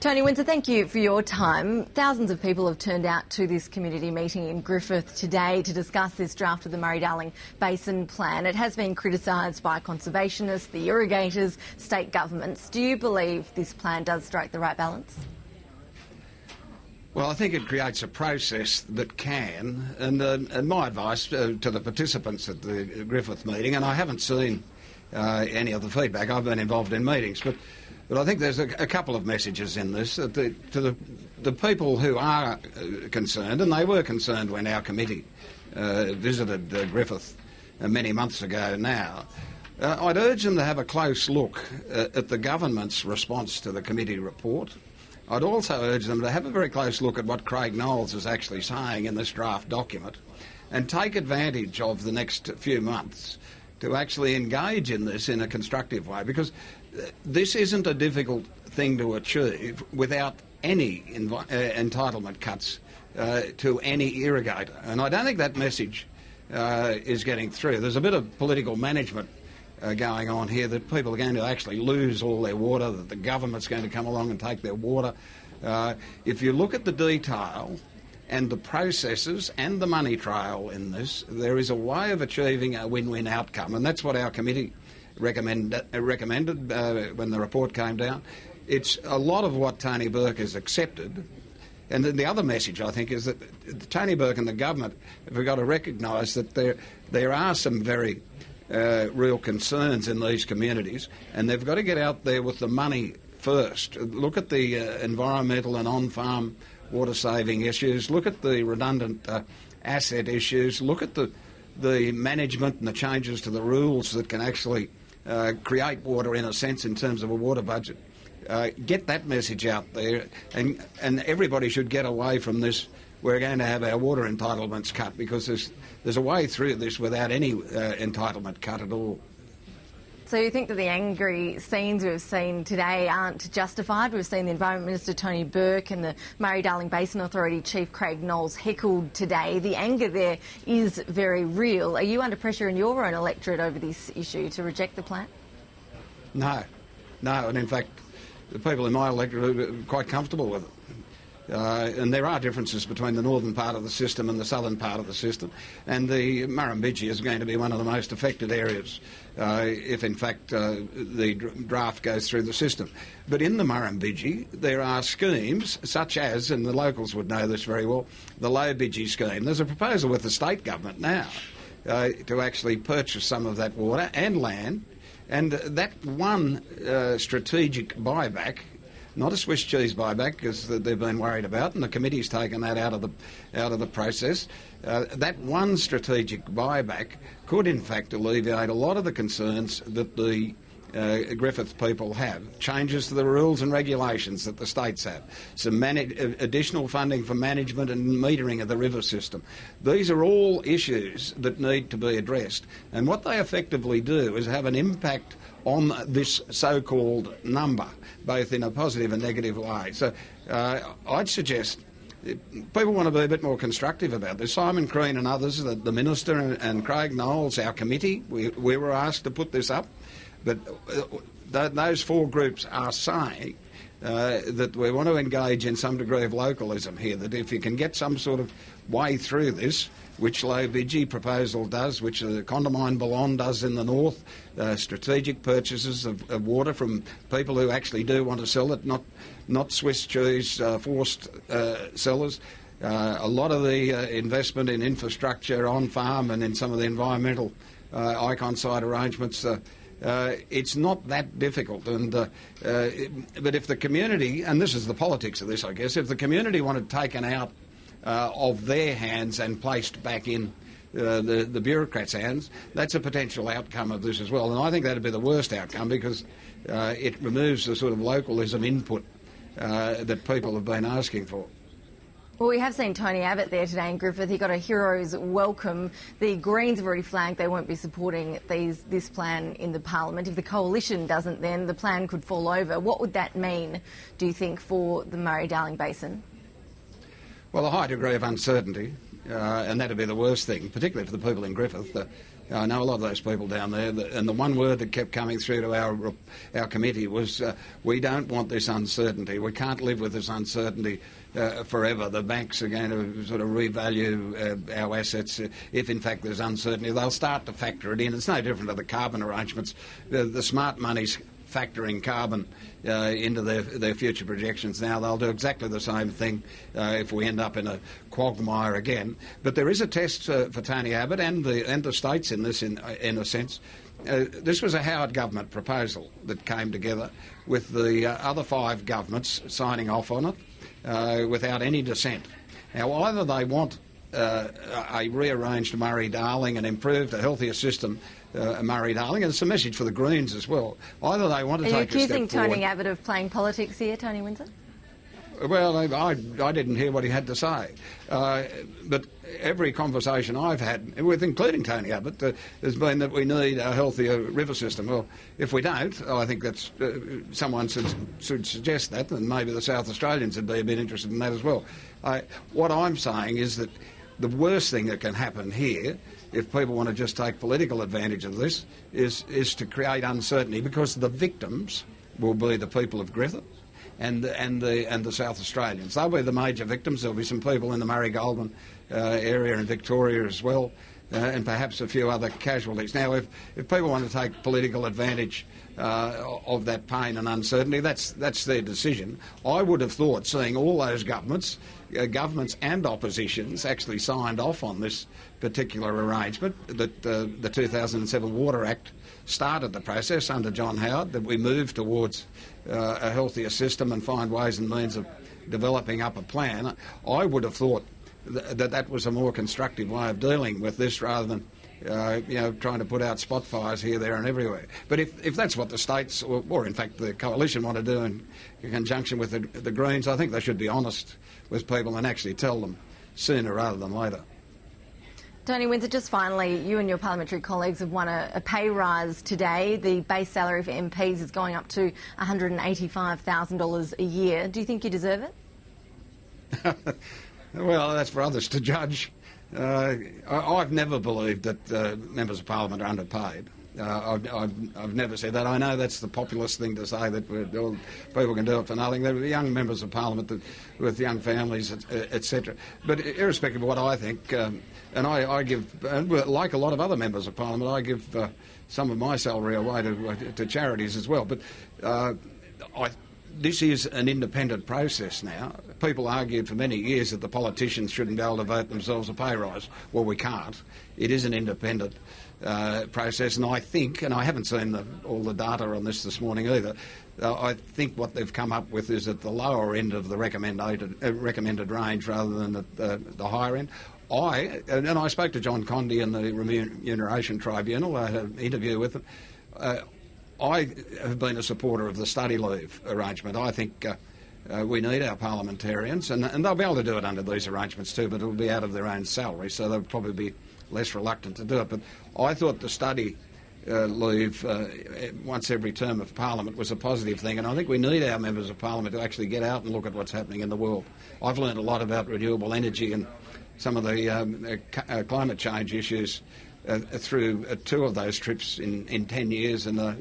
Tony Windsor, thank you for your time. Thousands of people have turned out to this community meeting in Griffith today to discuss this draft of the Murray-Darling Basin plan. It has been criticised by conservationists, the irrigators, state governments. Do you believe this plan does strike the right balance? Well, I think it creates a process that can, and my advice to the participants at the Griffith meeting, and I haven't seen any of the feedback, I've been involved in meetings, but I think there's a couple of messages in this to the people who are concerned, and they were concerned when our committee visited Griffith many months ago now. I'd urge them to have a close look at the government's response to the committee report. I'd also urge them to have a very close look at what Craig Knowles is actually saying in this draft document and take advantage of the next few months to actually engage in this in a constructive way, because this isn't a difficult thing to achieve without any entitlement cuts to any irrigator. And I don't think that message is getting through. There's a bit of political management going on here, that people are going to actually lose all their water, that the government's going to come along and take their water. If you look at the detail and the processes and the money trail in this, there is a way of achieving a win-win outcome, and that's what our committee recommended when the report came down. It's a lot of what Tony Burke has accepted. And then the other message, I think, is that Tony Burke and the government have got to recognise that there are some very real concerns in these communities, and they've got to get out there with the money first. Look at the environmental and on-farm water-saving issues, look at the redundant asset issues, look at the management and the changes to the rules that can actually create water, in a sense, in terms of a water budget. Get that message out there, and everybody should get away from this. We're going to have our water entitlements cut, because there's a way through this without any entitlement cut at all. So you think that the angry scenes we've seen today aren't justified? We've seen the Environment Minister Tony Burke and the Murray-Darling Basin Authority Chief Craig Knowles heckled today. The anger there is very real. Are you under pressure in your own electorate over this issue to reject the plan? No, and in fact the people in my electorate are quite comfortable with it. And there are differences between the northern part of the system and the southern part of the system, and the Murrumbidgee is going to be one of the most affected areas if in fact the draft goes through the system. But in the Murrumbidgee there are schemes such as, and the locals would know this very well, the Low Bidgee scheme. There's a proposal with the state government now to actually purchase some of that water and land, and that one strategic buyback, not a Swiss cheese buyback, because they've been worried about, and the committee's taken that out of the process. That one strategic buyback could in fact alleviate a lot of the concerns that the Griffith people have. Changes to the rules and regulations that the states have. Some additional funding for management and metering of the river system. These are all issues that need to be addressed. And what they effectively do is have an impact on this so-called number, both in a positive and negative way. So I'd suggest people want to be a bit more constructive about this. Simon Crean and others, the Minister and Craig Knowles, our committee, we were asked to put this up. But those four groups are saying that we want to engage in some degree of localism here, that if you can get some sort of way through this, which Low Bidgee proposal does, which the Condamine Ballon does in the north, strategic purchases of water from people who actually do want to sell it, not Swiss cheese forced sellers. A lot of the investment in infrastructure on farm and in some of the environmental icon side arrangements. It's not that difficult, but if the community, and this is the politics of this, I guess, if the community wanted taken out of their hands and placed back in the bureaucrats' hands, that's a potential outcome of this as well. And I think that'd be the worst outcome, because it removes the sort of localism input that people have been asking for. Well, we have seen Tony Abbott there today in Griffith. He got a hero's welcome. The Greens have already flagged they won't be supporting this plan in the Parliament. If the coalition doesn't, then the plan could fall over. What would that mean, do you think, for the Murray-Darling Basin? Well, a high degree of uncertainty, and that'd be the worst thing, particularly for the people in Griffith. I know a lot of those people down there, and the one word that kept coming through to our committee was, we don't want this uncertainty. We can't live with this uncertainty forever. The banks are going to sort of revalue our assets if, in fact, there's uncertainty. They'll start to factor it in. It's no different to the carbon arrangements. The smart money's factoring carbon into their future projections now. They'll do exactly the same thing if we end up in a quagmire again. But there is a test for Tony Abbott and the states in this, in a sense. This was a Howard government proposal that came together with the other 5 governments signing off on it without any dissent. Now, either they want a rearranged Murray-Darling and improved, a healthier system, Murray-Darling, and it's a message for the Greens as well. Either they want to take a step forward. Are you accusing Tony Abbott of playing politics here, Tony Windsor? Well, I didn't hear what he had to say. But every conversation I've had, with including Tony Abbott, has been that we need a healthier river system. Well, if we don't, I think that's someone should suggest that, and maybe the South Australians would be a bit interested in that as well. What I'm saying is that the worst thing that can happen here, if people want to just take political advantage of this, is to create uncertainty, because the victims will be the people of Griffith and the South Australians. They'll be the major victims. There'll be some people in the Murray-Goulburn area in Victoria as well, and perhaps a few other casualties. Now, if people want to take political advantage of that pain and uncertainty, that's their decision. I would have thought, seeing all those governments and oppositions actually signed off on this particular arrangement, that the 2007 Water Act started the process under John Howard, that we move towards a healthier system and find ways and means of developing up a plan. I would have thought that was a more constructive way of dealing with this, rather than trying to put out spot fires here, there and everywhere. But if that's what the states, or in fact the coalition, want to do in conjunction with the Greens, I think they should be honest with people and actually tell them sooner rather than later. Tony Windsor, just finally, you and your parliamentary colleagues have won a pay rise today. The base salary for MPs is going up to $185,000 a year. Do you think you deserve it? Well, that's for others to judge. I've never believed that members of parliament are underpaid. I've never said that. I know that's the populist thing to say, that people can do it for nothing. There are young members of parliament with young families, etc. But irrespective of what I think, and I give, like a lot of other members of parliament, I give some of my salary away to charities as well. But this is an independent process now. People argued for many years that the politicians shouldn't be able to vote themselves a pay rise. Well, we can't. It is an independent process, and I think, and I haven't seen all the data on this morning either, I think what they've come up with is at the lower end of the recommended range rather than at the higher end. I spoke to John Condy in the Remuneration Tribunal. I had an interview with him. I have been a supporter of the study leave arrangement. I think we need our parliamentarians, and they'll be able to do it under these arrangements too, but it'll be out of their own salary, so they'll probably be less reluctant to do it. But I thought the study leave once every term of parliament was a positive thing, and I think we need our members of parliament to actually get out and look at what's happening in the world. I've learned a lot about renewable energy and some of the climate change issues through 2 of those trips in 10 years, and I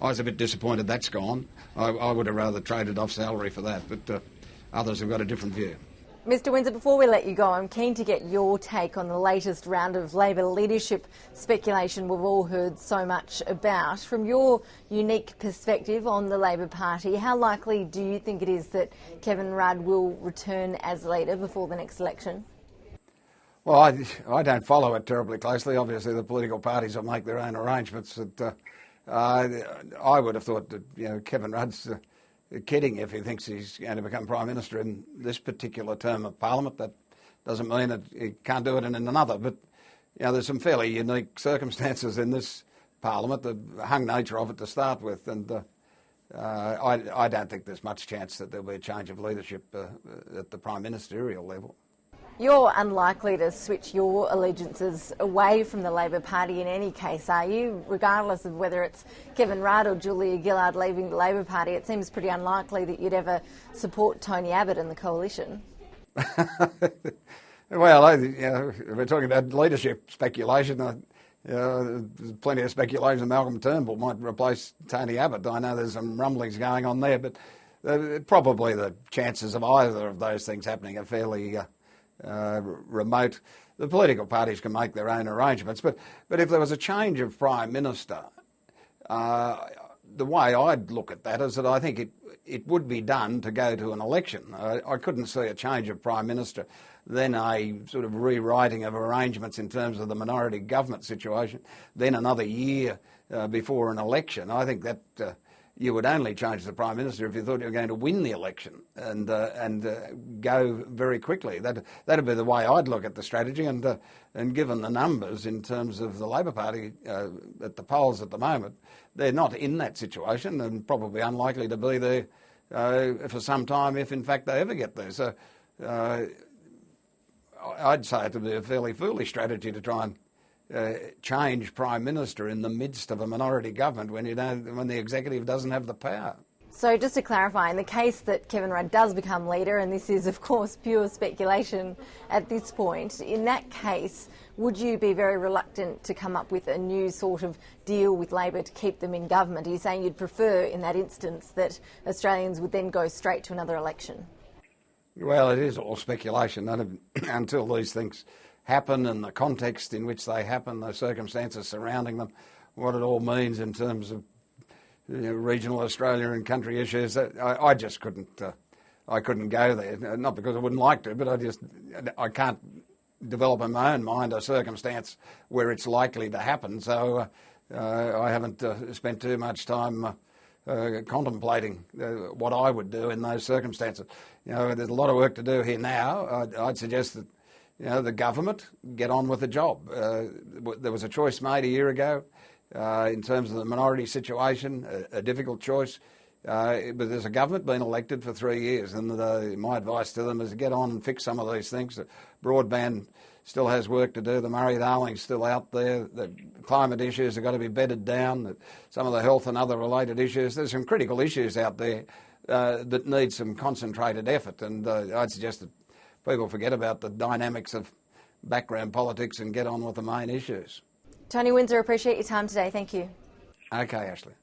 was a bit disappointed that's gone. I would have rather traded off salary for that, but others have got a different view. Mr Windsor, before we let you go, I'm keen to get your take on the latest round of Labor leadership speculation we've all heard so much about. From your unique perspective on the Labor Party, how likely do you think it is that Kevin Rudd will return as leader before the next election? Well, I don't follow it terribly closely. Obviously, the political parties will make their own arrangements. I would have thought that Kevin Rudd's kidding if he thinks he's going to become Prime Minister in this particular term of Parliament. That doesn't mean that he can't do it in another. But there's some fairly unique circumstances in this Parliament, the hung nature of it to start with, and I don't think there's much chance that there'll be a change of leadership at the Prime Ministerial level. You're unlikely to switch your allegiances away from the Labor Party in any case, are you? Regardless of whether it's Kevin Rudd or Julia Gillard leaving the Labor Party, it seems pretty unlikely that you'd ever support Tony Abbott in the coalition. Well, if we're talking about leadership speculation, There's plenty of speculation that Malcolm Turnbull might replace Tony Abbott. I know there's some rumblings going on there, but probably the chances of either of those things happening are fairly remote. The political parties can make their own arrangements, but if there was a change of Prime Minister, the way I'd look at that is that I think it would be done to go to an election. I couldn't see a change of Prime Minister, then a sort of rewriting of arrangements in terms of the minority government situation, then another year before an election. I think that you would only change the Prime Minister if you thought you were going to win the election and go very quickly. That'd be the way I'd look at the strategy, and given the numbers in terms of the Labor Party at the polls at the moment, they're not in that situation and probably unlikely to be there for some time if in fact they ever get there. So I'd say it would be a fairly foolish strategy to try and change Prime Minister in the midst of a minority government when the executive doesn't have the power. So just to clarify, in the case that Kevin Rudd does become leader, and this is of course pure speculation at this point, in that case, would you be very reluctant to come up with a new sort of deal with Labor to keep them in government? Are you saying you'd prefer in that instance that Australians would then go straight to another election? Well, it is all speculation until these things happen and the context in which they happen, the circumstances surrounding them, what it all means in terms of regional Australia and country issues. I just couldn't. I couldn't go there. Not because I wouldn't like to, but I can't develop in my own mind a circumstance where it's likely to happen. So I haven't spent too much time contemplating what I would do in those circumstances. There's a lot of work to do here now. I'd suggest that the government get on with the job. There was a choice made a year ago in terms of the minority situation, a difficult choice. But there's a government been elected for 3 years, and my advice to them is to get on and fix some of these things. Broadband still has work to do. The Murray-Darling's still out there. The climate issues have got to be bedded down. Some of the health and other related issues. There's some critical issues out there that need some concentrated effort, and I'd suggest that people forget about the dynamics of background politics and get on with the main issues. Tony Windsor, appreciate your time today. Thank you. Okay, Ashley.